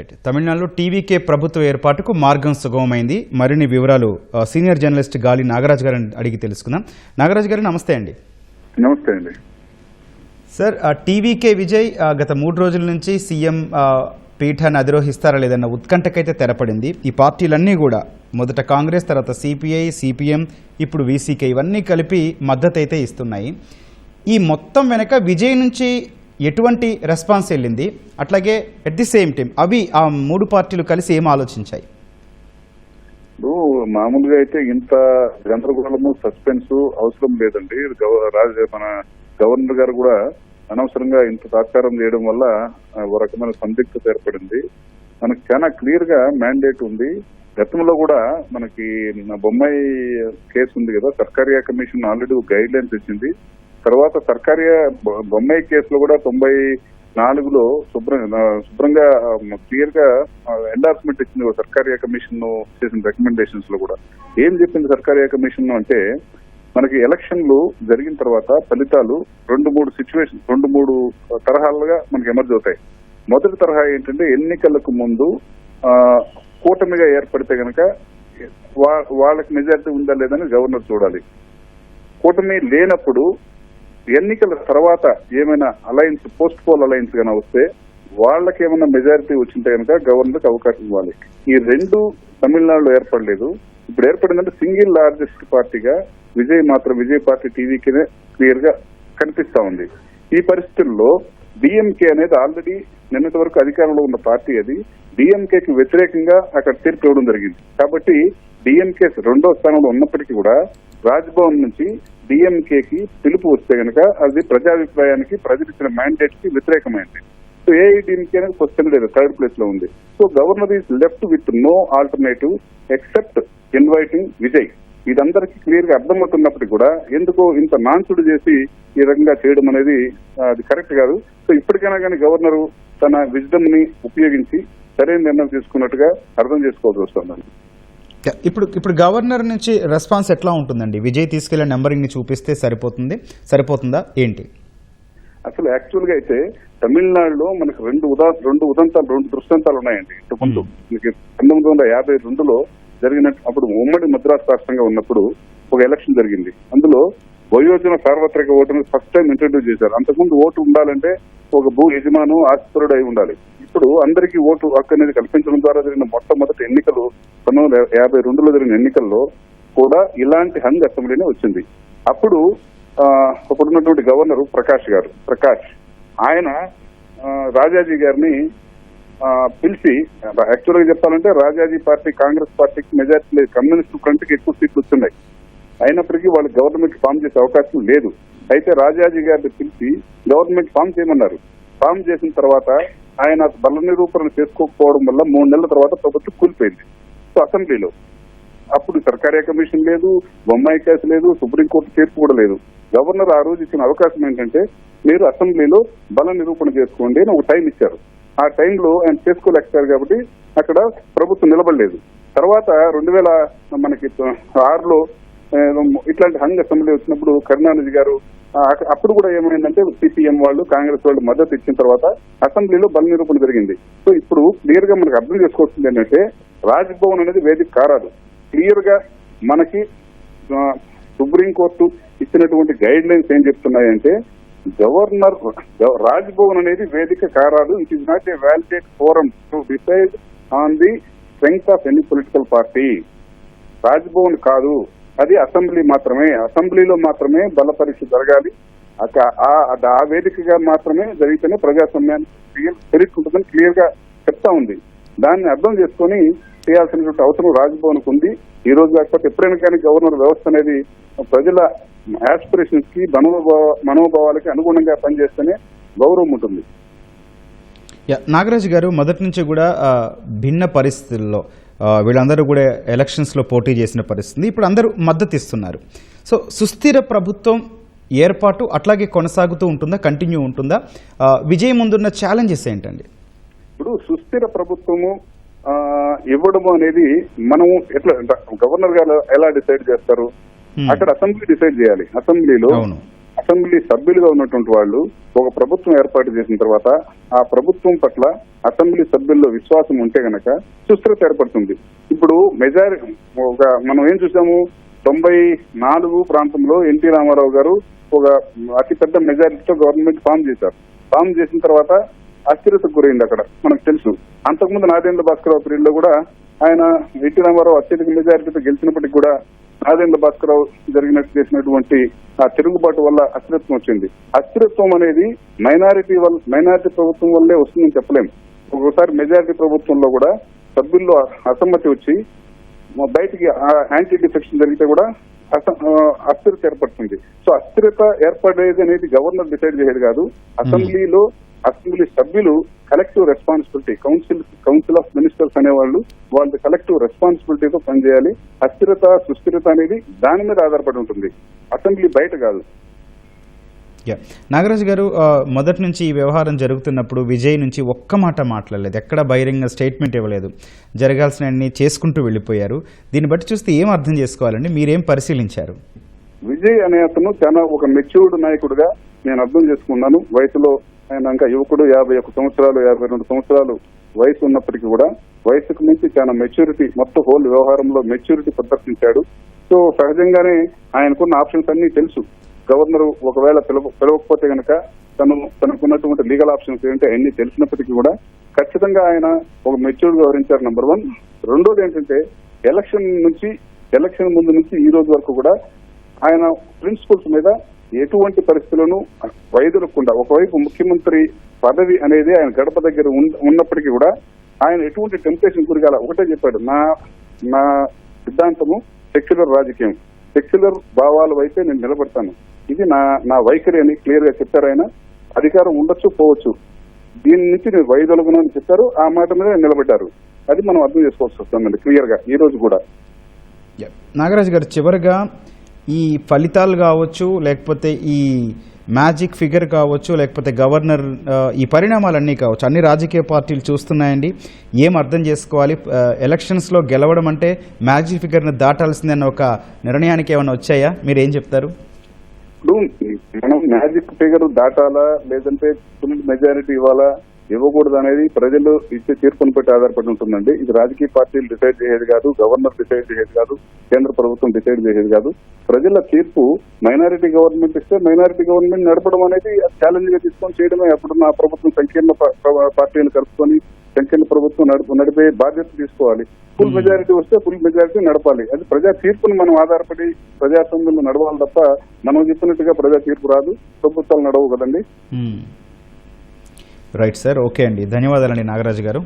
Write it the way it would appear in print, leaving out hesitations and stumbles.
Right. తమిళనాడులో TVK ప్రభుత్వ ఏర్పాటుకు మార్గం సుగమమైంది. మరిన్ని వివరాలు సీనియర్ జర్నలిస్ట్ గాలి నాగరాజ్ గారిని అడిగి తెలుసుకుందాం. నాగరాజ్ గారు నమస్తే అండి. నమస్తే అండి సార్, టీవీకే విజయ్ గత 3 రోజుల నుంచి సీఎం పీఠాన్ని అధిరోహిస్తారా లేదన్న ఉత్కంఠకైతే తెరపడింది. ఈ పార్టీలన్నీ కూడా మొదట కాంగ్రెస్, తర్వాత సిపిఐ, సిపిఎం, ఇప్పుడు వీసీకే ఇవన్నీ కలిపి మద్దతు అయితే ఇస్తున్నాయి. ఈ మొత్తం వెనక విజయ్ నుంచి ఎటువంటి రెస్పాన్స్ వెళ్ళింది, అట్లాగే ఎట్ ది సేమ్ టైం అవి ఆ 3 పార్టీలు కలిసి ఏం ఆలోచించాయి? మామూలుగా అయితే ఇంత గందరగోళము సస్పెన్స్ అవసరం లేదండి. మన గవర్నర్ గారు కూడా అనవసరంగా ఇంత తాత్కారం చేయడం వల్ల ఒక రకమైన సందిగ్ధత ఏర్పడింది. మనకు చాలా క్లియర్ గా మ్యాండేట్ ఉంది. గతంలో కూడా మనకి బొమ్మాయి కేసు ఉంది కదా, Sarkaria commission already guide lines ఇచ్చింది. తర్వాత సర్కారియా బొమ్మాయి కేసులో కూడా 94లో శుభ్రంగా క్లియర్ గా ఎండార్స్మెంట్ ఇచ్చింది సర్కారియా కమిషన్ చేసిన రికమెండేషన్స్ లో కూడా. ఏం చెప్పింది సర్కారియా కమిషన్ అంటే, మనకి ఎలక్షన్లు జరిగిన తర్వాత ఫలితాలు 2-3 తరహాలుగా మనకి ఎమర్జ్ అవుతాయి. మొదటి తరహా ఏంటంటే, ఎన్నికలకు ముందు కూటమిగా ఏర్పడితే గనక వాళ్ళకి మెజారిటీ ఉందా లేదని గవర్నర్ చూడాలి. కూటమి లేనప్పుడు ఎన్నికల తర్వాత ఏమైనా అలయన్స్, పోస్ట్ పోల్ అలయన్స్ గానీ వస్తే వాళ్ళకి ఏమైనా మెజారిటీ వచ్చింటే కనుక గవర్నర్కి అవకాశం ఇవ్వాలి. ఈ 2 తమిళనాడులో ఏర్పడలేదు. ఇప్పుడు ఏర్పడిందంటే సింగిల్ లార్జెస్ట్ పార్టీగా విజయ్ పార్టీ టీవీకే క్లియర్ గా కనిపిస్తా ఉంది. ఈ పరిస్థితుల్లో డిఎంకే అనేది ఆల్రెడీ నిన్నటి వరకు అధికారంలో ఉన్న పార్టీ. అది డిఎంకేకి వ్యతిరేకంగా అక్కడ తీర్పు ఇవ్వడం జరిగింది. కాబట్టి డిఎంకే 2వ స్థానంలో ఉన్నప్పటికీ కూడా రాజ్భవన్ నుంచి డిఎంకేకి పిలుపు వస్తే కనుక అది ప్రజాభిప్రాయానికి, ప్రజలు ఇచ్చిన మ్యాండేట్ కి వ్యతిరేకమైంది. సో ఏఐడిఎంకే అనేది క్వశ్చన్ లేదు, 3rd ప్లేస్ లో ఉంది. So governor is left with no alternative except inviting Vijay. ఇదందరికీ క్లియర్ గా అర్థమవుతున్నప్పటికీ కూడా ఎందుకో ఇంత నాన్సుడు చేసి ఈ రకంగా చేయడం అనేది అది కరెక్ట్ కాదు. సో ఇప్పటికైనా కానీ గవర్నరు తన విజ్డమ్ ని ఉపయోగించి సరైన నిర్ణయం తీసుకున్నట్టుగా అర్థం చేసుకోవాల్సి వస్తుందండి. ఇప్పుడు గవర్నర్ నుంచి రెస్పాన్స్ ఎట్లా ఉంటుందండి? విజయ్ తీసుకెళ్లే నెంబరింగ్ ని చూపిస్తే సరిపోతుందా ఏంటి? అసలు యాక్చువల్ గా అయితే తమిళనాడులో మనకు 2 దృష్టాంతాలు ఉన్నాయండి. ఇంతకుముందు 1952లో జరిగినట్టు, అప్పుడు ఉమ్మడి మద్రాసు రాష్ట్రంగా ఉన్నప్పుడు ఒక ఎలక్షన్ జరిగింది. అందులో వయోజన సార్వత్రిక ఓటును ఫస్ట్ టైం ఇంట్రడ్యూస్ చేశారు. అంతకుముందు ఓటు ఉండాలంటే ఒక భూ యజమాను ఆస్తిపరుడు అయి ఉండాలి. ఇప్పుడు అందరికీ ఓటు హక్కు అనేది కల్పించడం ద్వారా జరిగిన మొట్టమొదటి ఎన్నికలు 1952లో జరిగిన ఎన్నికల్లో కూడా ఇలాంటి హంగ్ అసెంబ్లీనే వచ్చింది. అప్పుడున్నటువంటి గవర్నరు ప్రకాష్ ఆయన రాజాజీ గారిని పిలిచి, యాక్చువల్ గా చెప్పాలంటే రాజాజీ పార్టీ కాంగ్రెస్ పార్టీకి మెజార్టీ లేదు, కమ్యూనిస్ట్ ఫ్రంట్ కి ఎక్కువ సీట్లు వస్తున్నాయి. అయినప్పటికీ వాళ్ళు గవర్నమెంట్ ఫామ్ చేసే అవకాశం లేదు. అయితే రాజాజీ గారిని పిలిచి గవర్నమెంట్ ఫామ్ చేయమన్నారు. ఫామ్ చేసిన తర్వాత ఆయన బల నిరూపణ చేసుకోకపోవడం వల్ల 3 నెలల తర్వాత ప్రభుత్వం కూలిపోయింది. సో అసెంబ్లీలో అప్పుడు సర్కారియా కమిషన్ లేదు, బొమ్మాయి కేసు లేదు, సుప్రీంకోర్టు తీర్పు కూడా లేదు. గవర్నర్ ఆ రోజు ఇచ్చిన అవకాశం ఏంటంటే, మీరు అసెంబ్లీలో బల నిరూపణ చేసుకోండి అని ఒక టైం ఇచ్చారు. ఆ టైంలో ఆయన చేసుకోలేకపోయారు కాబట్టి అక్కడ ప్రభుత్వం నిలబడలేదు. తర్వాత 2006లో ఇట్లాంటి హంగ్ అసెంబ్లీ వచ్చినప్పుడు కరుణానిధి గారు అప్పుడు కూడా ఏమైందంటే సిపిఎం వాళ్ళు, కాంగ్రెస్ వాళ్ళు మద్దతు ఇచ్చిన తర్వాత అసెంబ్లీలో బల నిరూపణ జరిగింది. సో ఇప్పుడు క్లియర్ గా మనకు అర్థం చేసుకోవాల్సింది ఏంటంటే, రాజ్భవన్ అనేది వేదిక కారాదు. క్లియర్ గా మనకి సుప్రీంకోర్టు ఇచ్చినటువంటి గైడ్ లైన్స్ ఏం చెప్తున్నాయంటే, గవర్నర్ రాజ్భవన్ అనేది వేదిక కారాదు. It is not a validate forum to decide on the strength of any political party. Raj Bhavan కాదు, అది అసెంబ్లీ మాత్రమే. అసెంబ్లీలో మాత్రమే బల పరీక్ష జరగాలి. ఆ వేదికగా మాత్రమే జరిగితేనే ప్రజాస్వామ్యానికి పెరుగుతుంటుందని క్లియర్ గా చెప్తా ఉంది. దాన్ని అర్థం చేసుకుని చేయాల్సినటువంటి అవసరం రాజ్భవన్ కు ఉంది. ఈ రోజు కాకపోతే ఎప్పుడైనా కానీ గవర్నర్ వ్యవస్థ అనేది ప్రజల ఆస్పిరేషన్స్ కి, మనోభావాలకి అనుగుణంగా పనిచేస్తేనే గౌరవం ఉంటుంది. నాగరాజు గారు, మొదటి నుంచి కూడా భిన్న పరిస్థితుల్లో వీళ్ళందరూ కూడా ఎలక్షన్స్లో పోటీ చేసిన పరిస్థితి, ఇప్పుడు అందరూ మద్దతు ఇస్తున్నారు. సో సుస్థిర ప్రభుత్వం ఏర్పాటు అట్లాగే కొనసాగుతూ ఉంటుందా, కంటిన్యూ ఉంటుందా? విజయ్ ముందున్న ఛాలెంజెస్ ఏంటండి? ఇప్పుడు సుస్థిర ప్రభుత్వము ఇవ్వడము అనేది మనము ఎట్లా, గవర్నర్ గారు ఎలా డిసైడ్ చేస్తారు? అక్కడ అసెంబ్లీ డిసైడ్ చేయాలి. అసెంబ్లీ సభ్యులుగా ఉన్నటువంటి వాళ్ళు ఒక ప్రభుత్వం ఏర్పాటు చేసిన తర్వాత ఆ ప్రభుత్వం పట్ల అసెంబ్లీ సభ్యుల్లో విశ్వాసం ఉంటే గనక సుస్థిరత ఏర్పడుతుంది. ఇప్పుడు మెజారిటీ మనం ఏం చూసాము, 94 ప్రాంతంలో ఎన్టీ రామారావు గారు ఒక అతిపెద్ద మెజారిటీతో గవర్నమెంట్ ఫామ్ చేశారు. ఫామ్ చేసిన తర్వాత అస్థిరతకు గురైంది అక్కడ మనకు తెలుసు. అంతకుముందు నాదేంద్ర భాస్కరరావు పీరియడ్ లో కూడా ఆయన ఎన్టీ రామారావు అత్యధిక మెజారిటీతో గెలిచినప్పటికీ కూడా నాదేంద్ర భాస్కరరావు చేసినటువంటి ఆ తిరుగుబాటు వల్ల అస్థిరత్వం వచ్చింది. అస్థిరత్వం అనేది మైనారిటీ ప్రభుత్వం వల్లే వస్తుందని చెప్పలేము. ఒక్కోసారి మెజారిటీ ప్రభుత్వంలో కూడా సభ్యుల్లో అసమ్మతి వచ్చి బయటికి యాంటీ డిఫెక్షన్ జరిగితే కూడా అస్థిరత ఏర్పడుతుంది. సో అస్థిరత ఏర్పడేది అనేది గవర్నర్ డిసైడ్ చేసేది కాదు. అసెంబ్లీ సభ్యులు collective responsibility, council of ministers అనేవాళ్ళు వాళ్ళ కలెక్టివ్ రెస్పాన్సిబిలిటీతో పనిచేయాలి. అస్థిరత సుస్థిరత అనేది దాని మీద ఆధారపడి ఉంటుంది, అసెంబ్లీ బయట కాదు. నాగరాజు గారు, మొదటి నుంచి ఈ వ్యవహారం జరుగుతున్నప్పుడు విజయ్ నుంచి ఒక్క మాట మాట్లాడలేదు, ఎక్కడ బహిరంగ స్టేట్మెంట్ ఇవ్వలేదు, జరగాల్సినవన్నీ చేసుకుంటూ వెళ్ళిపోయారు. దీన్ని బట్టి చూస్తే ఏం అర్థం చేసుకోవాలండి, మీరేం పరిశీలించారు? విజయ్ అనే అతను చాలా ఒక మెచ్యూర్డ్ నాయకుడిగా నేను అర్థం చేసుకున్నాను. వయసులో ఆయన ఇంకా యువకుడు, 51 సంవత్సరాలు 52 సంవత్సరాలు వయసు ఉన్నప్పటికీ కూడా వయసుకు మించి చాలా మెచ్యూరిటీ, మొత్తం హోల్ వ్యవహారంలో మెచ్యూరిటీ ప్రదర్శించాడు. సో సహజంగానే ఆయనకున్న ఆప్షన్స్ అన్ని తెలుసు. గవర్నర్ ఒకవేళ పిలవకపోతే గనక తనకున్నటువంటి లీగల్ ఆప్షన్స్ ఏంటి అన్ని తెలిసినప్పటికీ కూడా ఖచ్చితంగా ఆయన ఒక మెచ్యూర్డ్ గా వ్యవహరించారు. నెంబర్ 1. రెండోది ఏంటంటే ఎలక్షన్ ముందు నుంచి ఈ రోజు వరకు కూడా ఆయన ప్రిన్సిపల్స్ మీద ఎటువంటి పరిస్థితులను వైదొలగకుండా, ఒకవైపు ముఖ్యమంత్రి పదవి అనేది ఆయన గడప దగ్గర ఉన్నప్పటికీ కూడా ఆయన ఎటువంటి టెంప్టేషన్ గురిగాల. ఒకటే చెప్పాడు, నా సిద్ధాంతము సెక్యులర్ రాజకీయం, సెక్యులర్ భావాల వైపే నేను నిలబడతాను, ఇది నా వైఖరి అని క్లియర్ గా చెప్పారు. ఆయన అధికారం ఉండొచ్చు పోవచ్చు, దీని నుంచి నేను వైదొలగను అని చెప్పారు. ఆ మాట మీద నిలబడ్డారు. అది మనం అర్థం చేసుకోవాల్సి వస్తుందండి క్లియర్ గా ఈ రోజు కూడా. నాగరాజు గారు, చివరిగా ఈ ఫలితాలు కావచ్చు, లేకపోతే ఈ మ్యాజిక్ ఫిగర్ కావచ్చు, లేకపోతే గవర్నర్, ఈ పరిణామాలన్నీ కావచ్చు, అన్ని రాజకీయ పార్టీలు చూస్తున్నాయండి. ఏం అర్థం చేసుకోవాలి? ఎలక్షన్స్లో గెలవడం అంటే మ్యాజిక్ ఫిగర్ని దాటాల్సిందన్న ఒక నిర్ణయానికి ఏమైనా వచ్చాయా? మీరు ఏం చెప్తారు? ఇప్పుడు మనం మ్యాజిక్ ఫిగర్ దాటాలా లేదంటే ఫుల్ మెజారిటీ ఇవ్వాలా ఇవ్వకూడదు అనేది ప్రజలు ఇచ్చే తీర్పును బట్టి ఆధారపడి ఉంటుందండి. ఇది రాజకీయ పార్టీలు డిసైడ్ చేసేది కాదు, గవర్నర్ డిసైడ్ చేసేది కాదు, కేంద్ర ప్రభుత్వం డిసైడ్ చేసేది కాదు. ప్రజల తీర్పు మైనారిటీ గవర్నమెంట్ ఇస్తే మైనారిటీ గవర్నమెంట్ నడపడం అనేది ఛాలెంజ్ గా తీసుకొని చేయడమే. అప్పుడున్న ప్రభుత్వం సంకీర్ణ పార్టీలు కలుపుకొని సంకీర్ణ ప్రభుత్వం నడిపే బాధ్యత తీసుకోవాలి. ఫుల్ మెజారిటీ వస్తే ఫుల్ మెజారిటీ నడపాలి. అది ప్రజా తీర్పును మనం ఆధారపడి ప్రజాస్వామ్యంలో నడవాలి తప్ప మనం చెప్పినట్టుగా ప్రజా తీర్పు రాదు, ప్రభుత్వాలు నడవు కదండి. రైట్ సార్, ఓకే అండి, ధన్యవాదాలండి నాగరాజు గారు.